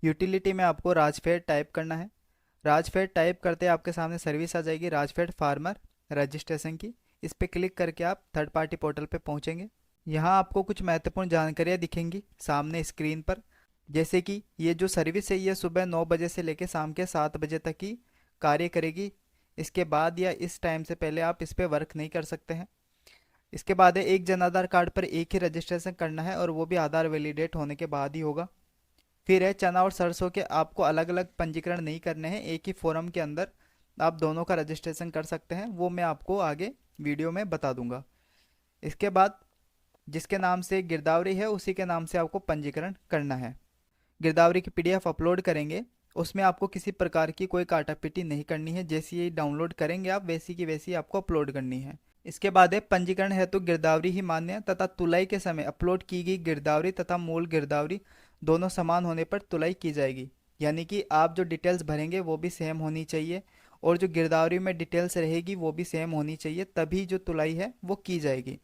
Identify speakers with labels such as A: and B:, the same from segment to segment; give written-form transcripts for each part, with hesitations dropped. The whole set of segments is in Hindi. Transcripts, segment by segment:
A: यूटिलिटी में आपको राजफेड टाइप करना है। राजफेड टाइप करते आपके सामने सर्विस आ जाएगी राजफेड फार्मर रजिस्ट्रेशन की। इस पर क्लिक करके आप थर्ड पार्टी पोर्टल पे पहुंचेंगे। यहाँ आपको कुछ महत्वपूर्ण जानकारियाँ दिखेंगी सामने स्क्रीन पर। जैसे कि ये जो सर्विस है ये सुबह 9 बजे से लेकर शाम के 7 बजे तक ही कार्य करेगी। इसके बाद या इस टाइम से पहले आप इस पर वर्क नहीं कर सकते हैं। इसके बाद है एक जन आधार कार्ड पर एक ही रजिस्ट्रेशन करना है और वो भी आधार वैलिडेट होने के बाद ही होगा। फिर है चना और सरसों के आपको अलग अलग पंजीकरण नहीं करने हैं, एक ही फोरम के अंदर आप दोनों का रजिस्ट्रेशन कर सकते हैं, वो मैं आपको आगे वीडियो में बता दूंगा। इसके बाद जिसके नाम से गिरदावरी है उसी के नाम से आपको पंजीकरण करना है। गिरदावरी की पीडीएफ अपलोड करेंगे, उसमें आपको किसी प्रकार की कोई काटापीटी नहीं करनी है, जैसी ये डाउनलोड करेंगे आप वैसी की वैसी आपको अपलोड करनी है। इसके बाद है पंजीकरण है तो गिरदावरी ही मान्य है तथा तुलाई के समय अपलोड की गई गिरदावरी तथा मूल गिरदावरी दोनों समान होने पर तुलाई की जाएगी। यानी कि आप जो डिटेल्स भरेंगे वो भी सेम होनी चाहिए और जो गिरदावरी में डिटेल्स रहेगी वो भी सेम होनी चाहिए, तभी जो तुलाई है वो की जाएगी।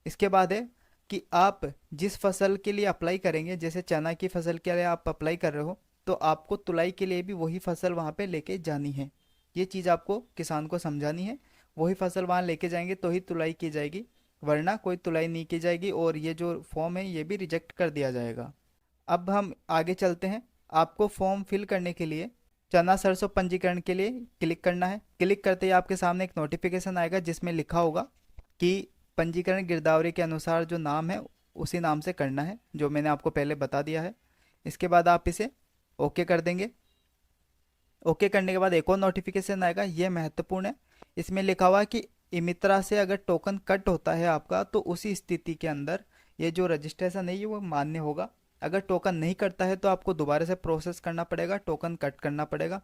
A: इसके बाद है कि आप जिस फसल के लिए अप्लाई करेंगे, जैसे चना की फसल के लिए आप अप्लाई कर रहे हो तो आपको तुलाई के लिए भी वही फसल वहाँ पे लेके जानी है। ये चीज़ आपको किसान को समझानी है। वही फसल वहाँ लेके जाएंगे तो ही तुलाई की जाएगी, वरना कोई तुलाई नहीं की जाएगी और ये जो फॉर्म है ये भी रिजेक्ट कर दिया जाएगा। अब हम आगे चलते हैं। आपको फॉर्म फिल करने के लिए चना सरसों पंजीकरण के लिए क्लिक करना है। क्लिक करते ही आपके सामने एक नोटिफिकेशन आएगा जिसमें लिखा होगा कि पंजीकरण गिरदावरी के अनुसार जो नाम है उसी नाम से करना है, जो मैंने आपको पहले बता दिया है। इसके बाद आप इसे ओके कर देंगे। ओके करने के बाद एक और नोटिफिकेशन आएगा, ये महत्वपूर्ण है। इसमें लिखा हुआ है कि इमित्रा से अगर टोकन कट होता है आपका तो उसी स्थिति के अंदर ये जो रजिस्ट्रेशन है ये वो मान्य होगा। अगर टोकन नहीं कटता है तो आपको दोबारा से प्रोसेस करना पड़ेगा, टोकन कट करना पड़ेगा।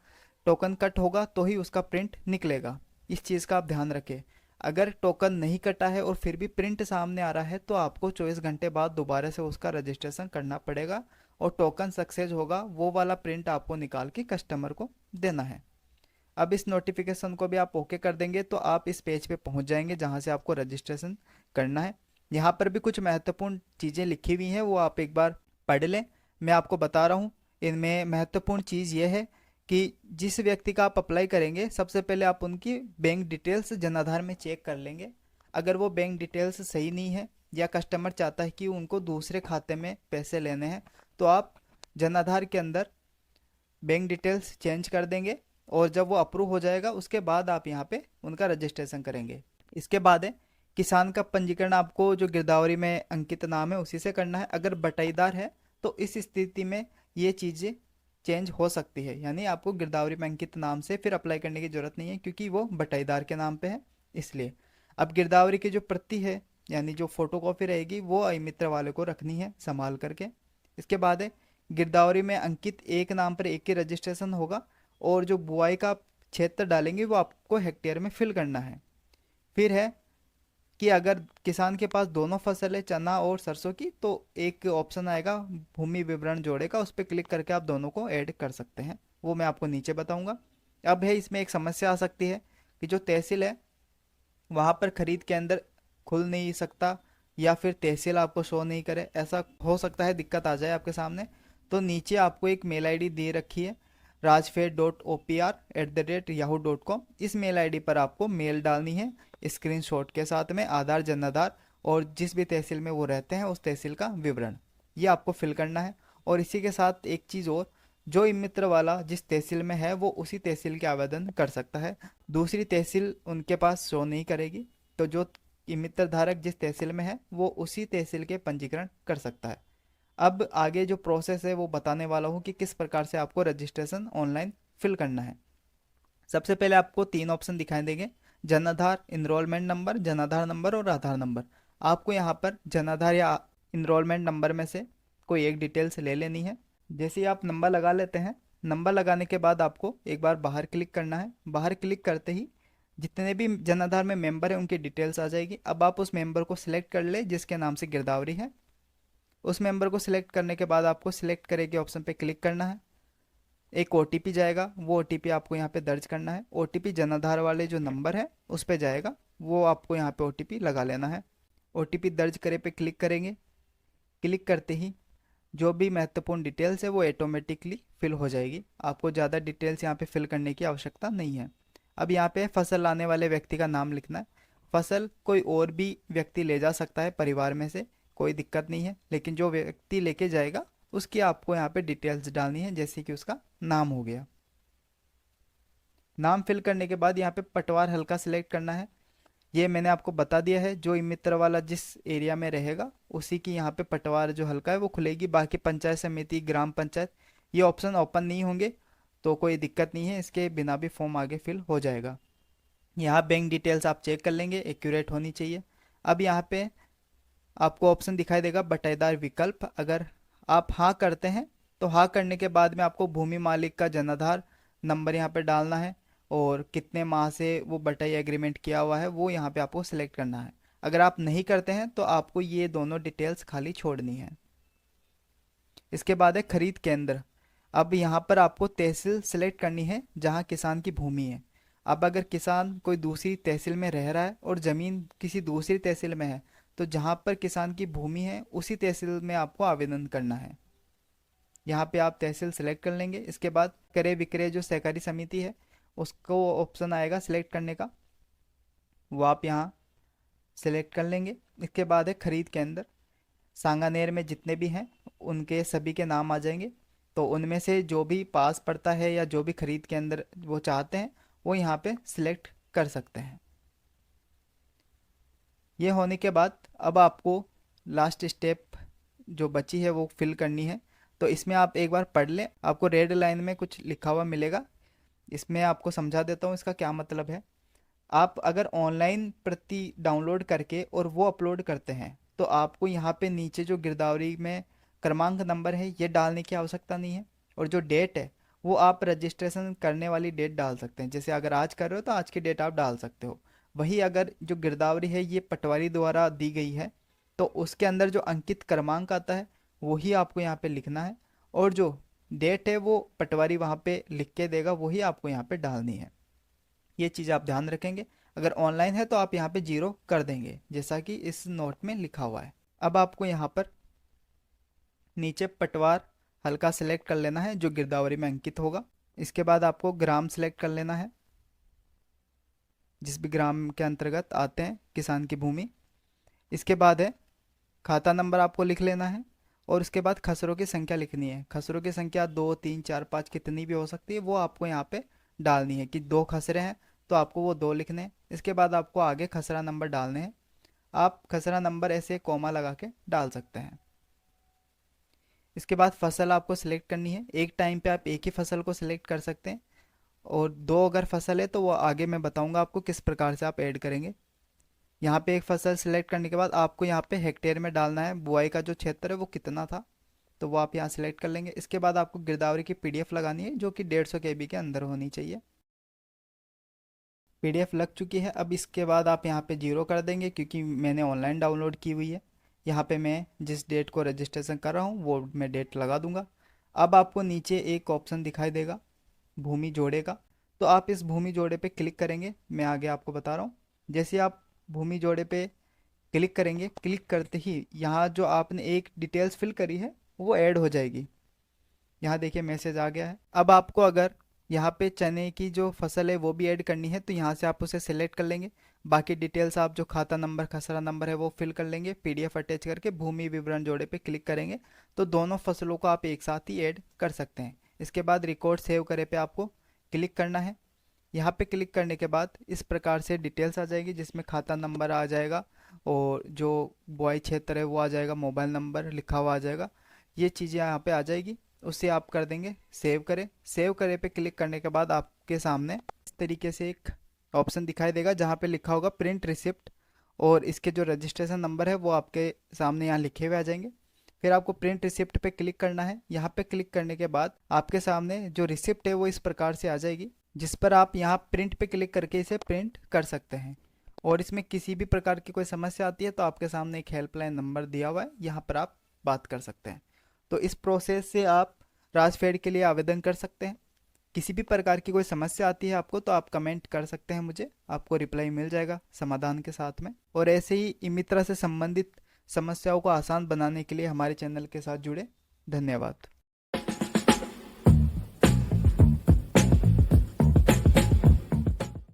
A: टोकन कट होगा तो ही उसका प्रिंट निकलेगा, इस चीज़ का आप ध्यान रखें। अगर टोकन नहीं कटा है और फिर भी प्रिंट सामने आ रहा है तो आपको 24 घंटे बाद दोबारा से उसका रजिस्ट्रेशन करना पड़ेगा और टोकन सक्सेस होगा वो वाला प्रिंट आपको निकाल के कस्टमर को देना है। अब इस नोटिफिकेशन को भी आप ओके कर देंगे तो आप इस पेज पे पहुंच जाएंगे जहां से आपको रजिस्ट्रेशन करना है। यहाँ पर भी कुछ महत्वपूर्ण चीज़ें लिखी हुई हैं, वो आप एक बार पढ़ लें। मैं आपको बता रहा हूँ। इनमें महत्वपूर्ण चीज़ ये है कि जिस व्यक्ति का आप अप्लाई करेंगे सबसे पहले आप उनकी बैंक डिटेल्स जन आधार में चेक कर लेंगे। अगर वो बैंक डिटेल्स सही नहीं है या कस्टमर चाहता है कि उनको दूसरे खाते में पैसे लेने हैं तो आप जन आधार के अंदर बैंक डिटेल्स चेंज कर देंगे और जब वो अप्रूव हो जाएगा उसके बाद आप यहाँ पे उनका रजिस्ट्रेशन करेंगे। इसके बाद है किसान का पंजीकरण, आपको जो गिरदावरी में अंकित नाम है उसी से करना है। अगर बटाईदार है तो इस स्थिति में ये चीज़ें चेंज हो सकती है, यानी आपको गिरदावरी में अंकित नाम से फिर अप्लाई करने की जरूरत नहीं है क्योंकि वो बटाईदार के नाम पे है इसलिए। अब गिरदावरी की जो प्रति है यानी जो फोटो कॉपी रहेगी वो मित्र वाले को रखनी है संभाल करके। इसके बाद है गिरदावरी में अंकित एक नाम पर एक ही रजिस्ट्रेशन होगा और जो बुआई का क्षेत्र डालेंगे वो आपको हेक्टेयर में फिल करना है। फिर है कि अगर किसान के पास दोनों फसल है चना और सरसों की तो एक ऑप्शन आएगा भूमि विवरण जोड़े का, उस पर क्लिक करके आप दोनों को ऐड कर सकते हैं, वो मैं आपको नीचे बताऊंगा। अब है इसमें एक समस्या आ सकती है कि जो तहसील है वहाँ पर खरीद के अंदर खुल नहीं सकता या फिर तहसील आपको शो नहीं करे, ऐसा हो सकता है दिक्कत आ जाए आपके सामने। तो नीचे आपको एक मेल आईडी दे रखी है rajfed.opr@yahoo.com। इस मेल आईडी पर आपको मेल डालनी है स्क्रीनशॉट के साथ में आधार जन आधार और जिस भी तहसील में वो रहते हैं उस तहसील का विवरण, ये आपको फिल करना है। और इसी के साथ एक चीज़ और, जो ई मित्र वाला जिस तहसील में है वो उसी तहसील के आवेदन कर सकता है, दूसरी तहसील उनके पास शो नहीं करेगी। तो जो ई मित्र धारक जिस तहसील में है वो उसी तहसील के पंजीकरण कर सकता है। अब आगे जो प्रोसेस है वो बताने वाला हूँ कि किस प्रकार से आपको रजिस्ट्रेशन ऑनलाइन फिल करना है। सबसे पहले आपको तीन ऑप्शन दिखाई देंगे, Jan Aadhaar, enrolment number, Jan Aadhaar number और आधार नंबर। आपको यहाँ पर जन आधार या इनरोलमेंट नंबर में से कोई एक डिटेल्स ले लेनी है। जैसे ही आप नंबर लगा लेते हैं, नंबर लगाने के बाद आपको एक बार बाहर क्लिक करना है। बाहर क्लिक करते ही जितने भी जन आधार में मेंबर हैं उनकी डिटेल्स आ जाएगी। अब आप उस मेंबर को सिलेक्ट कर ले जिसके नाम से गिरदावरी है। उस मेंबर को सिलेक्ट करने के बाद आपको सिलेक्ट करे के ऑप्शन पे क्लिक करना है। एक ओटीपी जाएगा, वो ओटीपी आपको यहाँ पे दर्ज करना है। ओटीपी जन आधार वाले जो नंबर है उस पे जाएगा, वो आपको यहाँ पे ओटीपी लगा लेना है। ओटीपी दर्ज करे पे क्लिक करेंगे। क्लिक करते ही जो भी महत्वपूर्ण डिटेल्स है वो ऑटोमेटिकली फिल हो जाएगी, आपको ज़्यादा डिटेल्स यहाँ पे फिल करने की आवश्यकता नहीं है। अब यहाँ पे फसल लाने वाले व्यक्ति का नाम लिखना है। फसल कोई और भी व्यक्ति ले जा सकता है परिवार में से, कोई दिक्कत नहीं है, लेकिन जो व्यक्ति लेके जाएगा उसकी आपको यहाँ पे डिटेल्स डालनी है, जैसे कि उसका नाम हो गया। नाम फिल करने के बाद यहाँ पे पटवार हल्का सिलेक्ट करना है। ये मैंने आपको बता दिया है, जो मित्र वाला जिस एरिया में रहेगा उसी की यहाँ पे पटवार जो हल्का है वो खुलेगी। बाकी पंचायत समिति, ग्राम पंचायत, ये ऑप्शन ओपन नहीं होंगे, तो कोई दिक्कत नहीं है, इसके बिना भी फॉर्म आगे फिल हो जाएगा। यहाँ बैंक डिटेल्स आप चेक कर लेंगे, एक्यूरेट होनी चाहिए। अब यहाँ पे आपको ऑप्शन दिखाई देगा बटाईदार विकल्प, अगर आप हाँ करते हैं तो हाँ करने के बाद में आपको भूमि मालिक का जनाधार नंबर यहाँ पे डालना है, और कितने माह से वो बटाई एग्रीमेंट किया हुआ है वो यहाँ पे आपको सिलेक्ट करना है। अगर आप नहीं करते हैं तो आपको ये दोनों डिटेल्स खाली छोड़नी है। इसके बाद है खरीद केंद्र। अब यहाँ पर आपको तहसील सेलेक्ट करनी है जहाँ किसान की भूमि है। अब अगर किसान कोई दूसरी तहसील में रह रहा है और ज़मीन किसी दूसरी तहसील में है, तो जहाँ पर किसान की भूमि है उसी तहसील में आपको आवेदन करना है। यहाँ पे आप तहसील सेलेक्ट कर लेंगे। इसके बाद क्रय विक्रय जो सहकारी समिति है उसको ऑप्शन आएगा सिलेक्ट करने का, वो आप यहाँ सेलेक्ट कर लेंगे। इसके बाद है खरीद केंद्र। सांगानेर में जितने भी हैं उनके सभी के नाम आ जाएंगे, तो उनमें से जो भी पास पड़ता है या जो भी खरीद केंद्र वो चाहते हैं वो यहाँ पे सिलेक्ट कर सकते हैं। ये होने के बाद अब आपको लास्ट स्टेप जो बची है वो फिल करनी है। तो इसमें आप एक बार पढ़ लें, आपको रेड लाइन में कुछ लिखा हुआ मिलेगा, इसमें आपको समझा देता हूँ इसका क्या मतलब है। आप अगर ऑनलाइन प्रति डाउनलोड करके और वो अपलोड करते हैं तो आपको यहाँ पे नीचे जो गिरदावरी में क्रमांक नंबर है ये डालने की आवश्यकता नहीं है, और जो डेट है वो आप रजिस्ट्रेशन करने वाली डेट डाल सकते हैं। जैसे अगर आज कर रहे हो तो आज की डेट आप डाल सकते हो। वही अगर जो गिरदावरी है ये पटवारी द्वारा दी गई है तो उसके अंदर जो अंकित क्रमांक आता है वही आपको यहाँ पे लिखना है, और जो डेट है वो पटवारी वहाँ पे लिख के देगा वही आपको यहाँ पे डालनी है। ये चीज़ आप ध्यान रखेंगे। अगर ऑनलाइन है तो आप यहाँ पे 0 कर देंगे, जैसा कि इस नोट में लिखा हुआ है। अब आपको यहाँ पर नीचे पटवार हल्का सेलेक्ट कर लेना है जो गिरदावरी में अंकित होगा। इसके बाद आपको ग्राम सेलेक्ट कर लेना है, जिस भी ग्राम के अंतर्गत आते हैं किसान की भूमि। इसके बाद है खाता नंबर आपको लिख लेना है, और उसके बाद खसरों की संख्या लिखनी है। खसरों की संख्या 2, 3, 4, 5 कितनी भी हो सकती है वो आपको यहाँ पे डालनी है। कि 2 खसरे हैं तो आपको वो 2 लिखने हैं। इसके बाद आपको आगे खसरा नंबर डालने हैं। आप खसरा नंबर ऐसे कॉमा लगा के डाल सकते हैं। इसके बाद फसल आपको सिलेक्ट करनी है। एक टाइम पे आप एक ही फसल को सिलेक्ट कर सकते हैं, और 2 अगर फसल है तो वो आगे मैं बताऊंगा आपको किस प्रकार से आप ऐड करेंगे। यहाँ पे एक फसल सिलेक्ट करने के बाद आपको यहाँ पे हेक्टेयर में डालना है बुआई का जो क्षेत्र है वो कितना था, तो वो आप यहाँ सिलेक्ट कर लेंगे। इसके बाद आपको गिरदावरी की पीडीएफ लगानी है जो कि 150 KB के अंदर होनी चाहिए। पीडीएफ लग चुकी है। अब इसके बाद आप यहाँ पे 0 कर देंगे क्योंकि मैंने ऑनलाइन डाउनलोड की हुई है। यहाँ पे मैं जिस डेट को रजिस्ट्रेशन कर रहा हूँ वो मैं डेट लगा दूंगा। अब आपको नीचे एक ऑप्शन दिखाई देगा भूमि जोड़े का, तो आप इस भूमि जोड़े पे क्लिक करेंगे। मैं आगे आपको बता रहा हूँ। जैसे आप भूमि जोड़े पे क्लिक करेंगे, क्लिक करते ही यहाँ जो आपने एक डिटेल्स फिल करी है वो ऐड हो जाएगी। यहाँ देखिए मैसेज आ गया है। अब आपको अगर यहाँ पे चने की जो फसल है वो भी ऐड करनी है तो यहाँ से आप उसे सिलेक्ट कर लेंगे। बाकी डिटेल्स आप जो खाता नंबर, खसरा नंबर है वो फिल कर लेंगे। पीडीएफ अटैच करके भूमि विवरण जोड़े पे क्लिक करेंगे तो दोनों फसलों को आप एक साथ ही ऐड कर सकते हैं। इसके बाद रिकॉर्ड सेव करे पे आपको क्लिक करना है। यहाँ पे क्लिक करने के बाद इस प्रकार से डिटेल्स आ जाएगी, जिसमें खाता नंबर आ जाएगा और जो बुआई क्षेत्र है वो आ जाएगा, मोबाइल नंबर लिखा हुआ आ जाएगा। ये चीज़ें यहाँ पे आ जाएगी। उससे आप कर देंगे सेव करें। सेव करे पे क्लिक करने के बाद आपके सामने इस तरीके से एक ऑप्शन दिखाई देगा जहाँ पे लिखा होगा प्रिंट रिसिप्ट, और इसके जो रजिस्ट्रेशन नंबर है वो आपके सामने यहाँ लिखे हुए आ जाएंगे। फिर आपको प्रिंट रिसिप्ट पे क्लिक करना है। यहाँ पे क्लिक करने के बाद आपके सामने जो रिसिप्ट है वो इस प्रकार से आ जाएगी, जिस पर आप यहाँ प्रिंट पे क्लिक करके इसे प्रिंट कर सकते हैं। और इसमें किसी भी प्रकार की कोई समस्या आती है तो आपके सामने एक हेल्पलाइन नंबर दिया हुआ है, यहाँ पर आप बात कर सकते हैं। तो इस प्रोसेस से आप राजफेड के लिए आवेदन कर सकते हैं। किसी भी प्रकार की कोई समस्या आती है आपको तो आप कमेंट कर सकते हैं मुझे, आपको रिप्लाई मिल जाएगा समाधान के साथ में। और ऐसे ही ई-मित्रा से संबंधित समस्याओं को आसान बनाने के लिए हमारे चैनल के साथ जुड़े। धन्यवाद।